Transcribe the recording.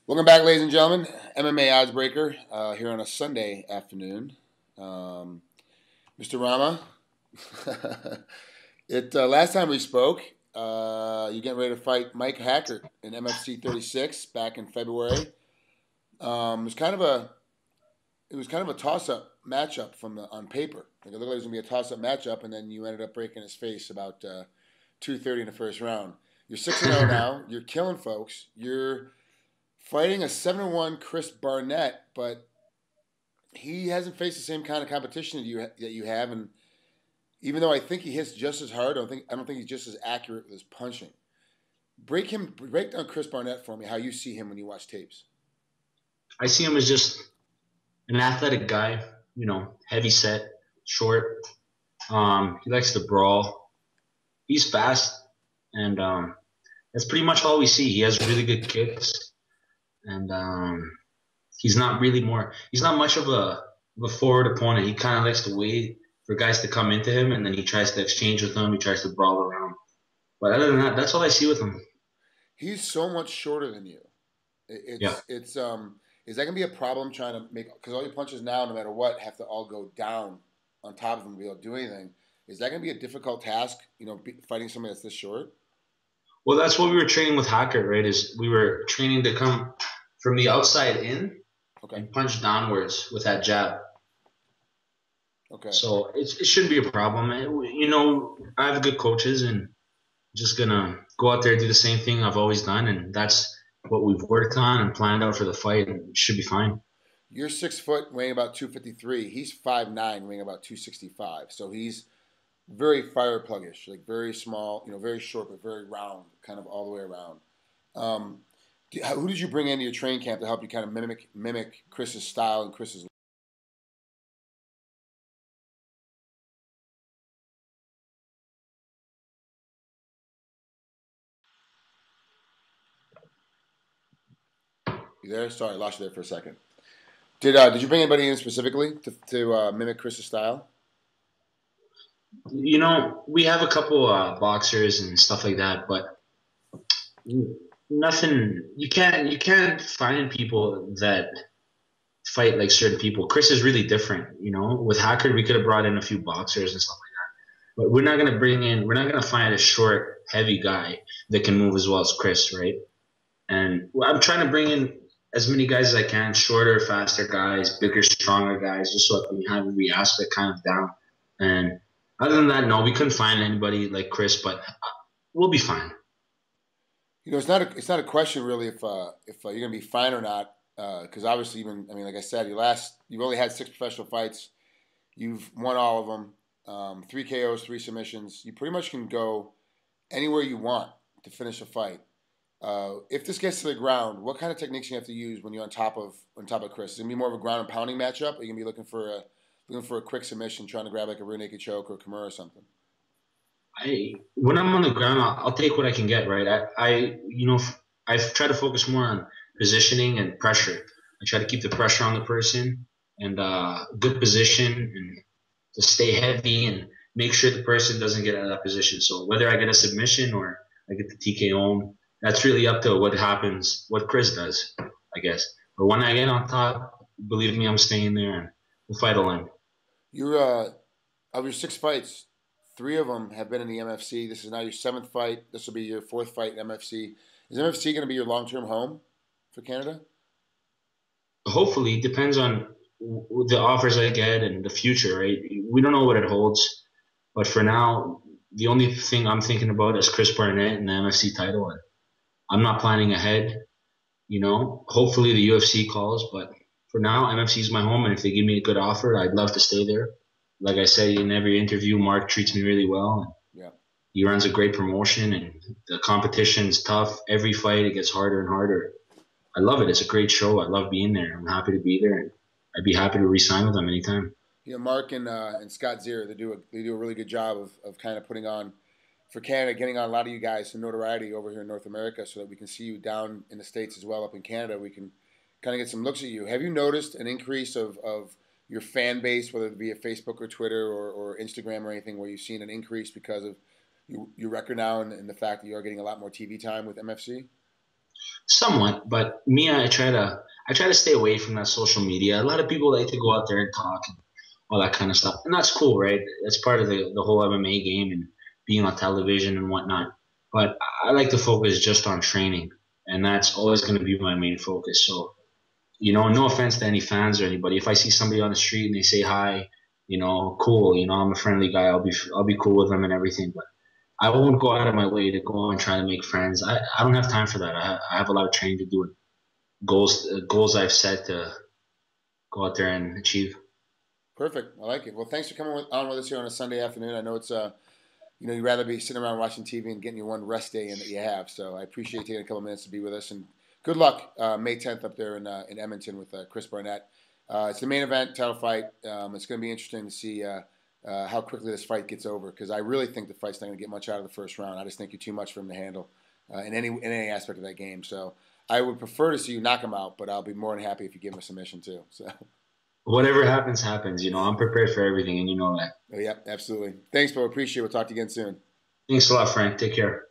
Welcome back, ladies and gentlemen. MMA Oddsbreaker here on a Sunday afternoon. Mr. Rama, last time we spoke, you're getting ready to fight Mike Hackert in MFC 36 back in February. It was kind of a toss-up matchup on paper. Like it looked like it was gonna be a toss-up matchup, and then you ended up breaking his face about 2:30 in the first round. You're 6-0 now. You're killing folks. You're fighting a 7-1 Chris Barnett, but he hasn't faced the same kind of competition that you have, and even though I think he hits just as hard, I don't think he's just as accurate with his punching. Break down Chris Barnett for me. How you see him when you watch tapes? I see him as just an athletic guy, heavy set, short. He likes to brawl. He's fast, and that's pretty much all we see. He has really good kicks, and he's not much of a forward opponent. He kind of likes to wait for guys to come into him, and then he tries to exchange with them. He tries to brawl around. But other than that, that's all I see with him. He's so much shorter than you. Is that gonna be a problem trying to make, because all your punches now, no matter what, have to all go down on top of him to be able to do anything? Is that gonna be a difficult task? Fighting somebody that's this short. Well, that's what we were training with Hacker, right? Is we were training to come from the outside in and punch downwards with that jab. Okay. So it shouldn't be a problem. I have good coaches, and just gonna go out there and do the same thing I've always done, and that's what we've worked on and planned out for the fight, and it should be fine. You're 6 foot, weighing about 253. He's 5'9", weighing about 265. So he's very fire pluggish, like very small, very short but very round, kind of all the way around. Who did you bring into your training camp to help you kind of mimic Chris's style and Chris's? You there? Sorry, I lost you there for a second. Did you bring anybody in specifically to mimic Chris's style? We have a couple boxers and stuff like that, but nothing. You can't find people that fight like certain people. Chris is really different. With Hacker, we could have brought in a few boxers and stuff like that, but we're not gonna find a short, heavy guy that can move as well as Chris, right? And I'm trying to bring in as many guys as I can, shorter, faster guys, bigger, stronger guys, just so I can have every aspect kind of down. And other than that, no, we couldn't find anybody like Chris, but we'll be fine. It's not a question really if you're gonna be fine or not, because obviously, like I said, you've only had 6 professional fights, you've won all of them, 3 KOs, 3 submissions. You pretty much can go anywhere you want to finish a fight. If this gets to the ground, what kind of techniques you have to use when you're on top of Chris? Is it gonna be more of a ground and pounding matchup? Or are you gonna be looking for a quick submission, trying to grab like a rear naked choke or a Kimura or something? When I'm on the ground, I'll take what I can get, right? I try to focus more on positioning and pressure. I try to keep the pressure on the person and good position, and to stay heavy and make sure the person doesn't get out of that position. So whether I get a submission or I get the TKO, that's really up to what happens, what Chris does, I guess. But when I get on top, believe me, I'm staying there, and the fight will end. Of your 6 fights, 3 of them have been in the MFC. This is now your 7th fight. This will be your 4th fight in MFC. Is MFC going to be your long-term home for Canada? Hopefully, depends on the offers I get and the future, right? We don't know what it holds, but for now, the only thing I'm thinking about is Chris Barnett and the MFC title. And I'm not planning ahead, Hopefully the UFC calls, but for now, MFC is my home, and if they give me a good offer, I'd love to stay there. Like I say in every interview, Mark treats me really well. Yeah. He runs a great promotion, and the competition's tough. Every fight, it gets harder and harder. I love it. It's a great show. I love being there. I'm happy to be there, and I'd be happy to re-sign with them anytime. Mark and Scott Zier, they do a really good job of kind of putting on for Canada, getting on a lot of you guys some notoriety over here in North America, so that we can see you down in the States as well. Up in Canada, we can kind of get some looks at you. Have you noticed an increase of your fan base, whether it be at Facebook or Twitter or Instagram or anything, where you've seen an increase because of your record now and the fact that you are getting a lot more TV time with MFC? Somewhat, but me, I try to stay away from that social media. A lot of people like to go out there and talk and all that kind of stuff, and that's cool, right? That's part of the whole MMA game and being on television and whatnot. But I like to focus just on training, and that's always going to be my main focus. So, no offense to any fans or anybody. If I see somebody on the street and they say hi, cool. I'm a friendly guy. I'll be cool with them and everything. But I won't go out of my way to go and try to make friends. I don't have time for that. I have a lot of training to do and goals I've set to go out there and achieve. Perfect. I like it. Well, thanks for coming on with us here on a Sunday afternoon. I know it's you'd rather be sitting around watching TV and getting your one rest day in that you have. So I appreciate taking a couple minutes to be with us, and good luck May 10th up there in Edmonton with Chris Barnett. It's the main event title fight. It's going to be interesting to see how quickly this fight gets over, because I really think the fight's not going to get much out of the first round. I just think you're too much for him to handle in any aspect of that game. So I would prefer to see you knock him out, but I'll be more than happy if you give him a submission too. So. Whatever happens, happens. I'm prepared for everything, and you know that. Oh, yeah, absolutely. Thanks, bro. Appreciate it. We'll talk to you again soon. Thanks a lot, Frank. Take care.